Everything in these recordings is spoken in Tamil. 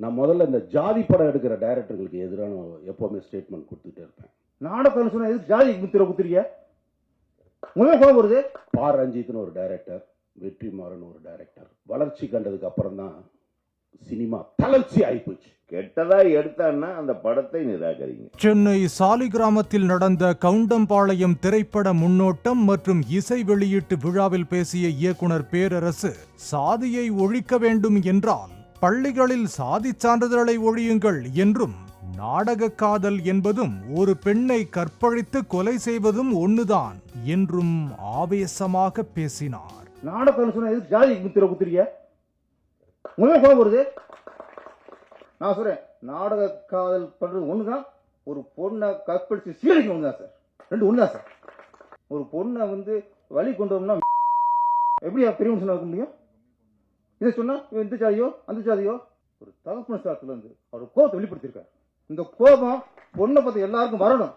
நான் முதல்ல இந்த ஜாதி படம் எடுக்கிற டைரக்டர்களுக்கு எதிரான எப்பவுமே ஸ்டேட்மெண்ட் கொடுத்துட்டே இருப்பேன். நாடகம் சொன்னா எதுக்கு ஜாதி முத்திர குத்துறீங்க? முதல்ல கோபம் வருது. பா ரஞ்சித்னு ஒரு டைரக்டர், வெற்றிமாறன் ஒரு டைரக்டர் வளர்ச்சி கண்டதுக்கு அப்புறம் தான் சினிமா தளர்ச்சி ஆயிப்போச்சு. கெட்டதா எடுத்தான்னா அந்த படத்தை நிராகரிங்க. சென்னை சாலிகிராமத்தில் நடந்த கவுண்டம்பாளையம் திரைப்பட முன்னோட்டம் மற்றும் இசை வெளியீட்டு விழாவில் பேசிய இயக்குனர் பேரரசு, சாதியை ஒழிக்க வேண்டும் என்றால் பள்ளிகளில் சாதி சான்றிதழை ஒழியுங்கள் என்றும், நாடக காதல் என்பதும் ஒரு பெண்ணை கற்பழித்து கொலை செய்வதும் ஒண்ணுதான் என்றும் ஆவேசமாக பேசினார். நாடகம் சொன்னா எதுக்கு ஜாதி முத்திர குத்துறீங்க? முதல்ல கோபம் வருது. நான் சொல்றேன், நாடக காதல் பண்றது ஒண்ணுதான், ஒரு பொண்ணை கற்பழிச்சு சீரழிக்க ஒண்ணுதான் சார். ரெண்டு ஒண்ணுதான் சார். ஒரு பொண்ணை வழி கொண்டு வரோம்னா எப்படி பெரிய மனுஷனா இருக்க முடியும்? இதை சொன்னா இந்த ஜாதியோ அந்த ஜாதியோ, ஒரு தகப்பன சாத்துல இருந்து அவர் கோபத்தை வெளிப்படுத்திருக்காரு. இந்த கோபம் பொண்ணை பார்த்து எல்லாருக்கும் வரணும்.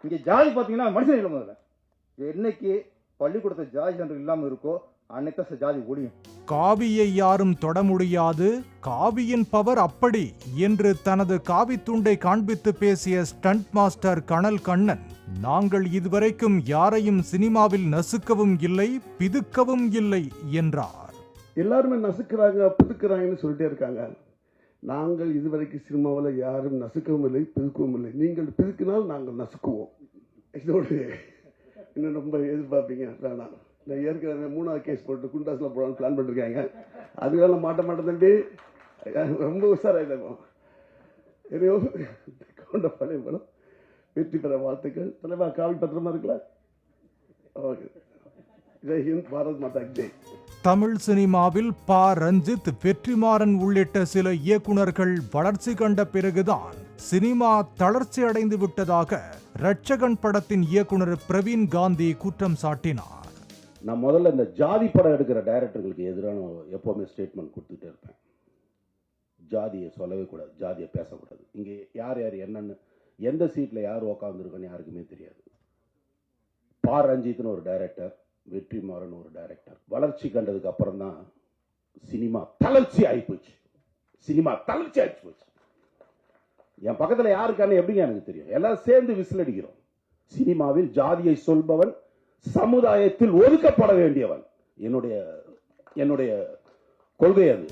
இங்க ஜாதி பாத்தீங்கன்னா மனுஷன் இல்லை. முதல்ல என்னைக்கு பள்ளிக்கூடத்தை ஜாதி சான்று இல்லாம இருக்கோ அன்னைக்கு ஜாதி ஒழியும். காவியை யாரும் தொட முடியாது, காவியின் பவர் அப்படி என்று தனது காவி துண்டை காண்பித்து பேசிய ஸ்டண்ட் மாஸ்டர் கனல் கண்ணன், நாங்கள் இதுவரைக்கும் யாரையும் சினிமாவில் நசுக்கவும் இல்லை, பிதுக்கவும் இல்லை என்றார். எல்லாருமே நசுக்கிறாங்க, பிதுக்குறாங்கன்னு சொல்லிட்டே இருக்காங்க. நாங்கள் இதுவரைக்கும் சினிமாவில் யாரும் நசுக்கவும் இல்லை, பிதுக்கவும் இல்லை. நீங்கள் பிதுக்கினால் நாங்கள் நசுக்குவோம். இதோடு இன்னும் ரொம்ப எதிர்பார்ப்பீங்க. வேணாம், நான் ஏற்கனவே 3வது கேஸ் போட்டு குண்டாஸில் போடலான்னு பிளான் பண்ணிருக்காங்க. அதுக்காக மாட்ட மாட்டேன் தம்பி, ரொம்ப உஷாராயிருக்கும். எதையோ கொண்ட பழைய படம் வெற்றி பெற வாழ்த்துக்கள். தலைவா காவி பத்திரமா இருக்கலாம். ஓகே, ஜெய் ஹிந்த், பாரத் மாதா கி ஜெய். தமிழ் சினிமாவில் பா ரஞ்சித், வெற்றிமாறன் உள்ளிட்ட சில இயக்குனர்கள் வளர்ச்சி கண்ட பிறகுதான் சினிமா தளர்ச்சி அடைந்து விட்டதாக ரட்சகன் படத்தின் இயக்குனர் பிரவீன் காந்தி குற்றம் சாட்டினார். நான் முதல்ல இந்த ஜாதி படம் எடுக்கிற டைரக்டர்களுக்கு எதிரான எப்பவுமே ஸ்டேட்மெண்ட் கொடுத்துட்டே இருப்பேன். ஜாதியை சொல்லவே கூடாது, ஜாதியை பேசக்கூடாது. இங்கே யார் யார் என்னன்னு, எந்த சீட்டில் யார் உக்காந்துருக்கன்னு யாருக்குமே தெரியாது. பா ரஞ்சித்னு ஒரு டைரக்டர், வெற்றிமாறன் ஒரு டைரக்டர் வளர்ச்சி கண்டதுக்கு அப்புறம் தான் சினிமா தளர்ச்சி ஆயிப்போச்சு. சினிமா தளர்ச்சி ஆயிடுச்சு போச்சு. என் பக்கத்தில் யாருக்கான எப்படிங்க எனக்கு தெரியும்? எல்லாரும் சேர்ந்து விசில் அடிக்கிறோம். சினிமாவில் ஜாதியை சொல்பவன் சமுதாயத்தில் ஒதுக்கப்பட வேண்டியவன். என்னுடைய கொள்கை அது.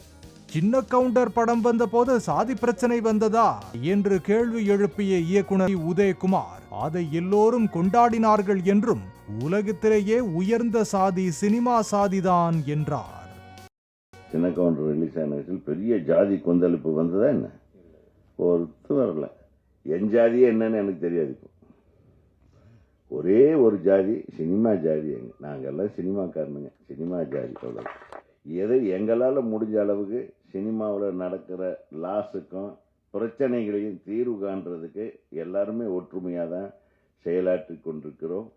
சின்ன கவுண்டர் படம் வந்த போது சாதி பிரச்சனை வந்ததா என்று கேள்வி எழுப்பிய இயக்குனர் உதயகுமார், அதை எல்லோரும் கொண்டாடினார்கள் என்றும், உலகத்திலேயே உயர்ந்த சாதி சினிமா சாதிதான் என்றார். சின்ன கவுண்டர் ரிலீஸ் ஆன பெரிய ஜாதி கொந்தளிப்பு வந்ததா என்ன? ஒருத்து வரல. என் ஜாதியே என்னன்னு எனக்கு தெரியாது. இப்போ ஒரே ஒரு ஜாதி, சினிமா ஜாதி. நாங்கெல்லாம் சினிமாக்காரனுங்க, சினிமா ஜாதி. அவ்வளவு. எதை எங்களால் முடிஞ்ச அளவுக்கு சினிமாவில் நடக்கிற லாஸுக்கும் பிரச்சனைகளையும் தீர்வு காண்றதுக்கு எல்லாருமே ஒற்றுமையாக தான் செயலாற்றி கொண்டிருக்கிறோம்.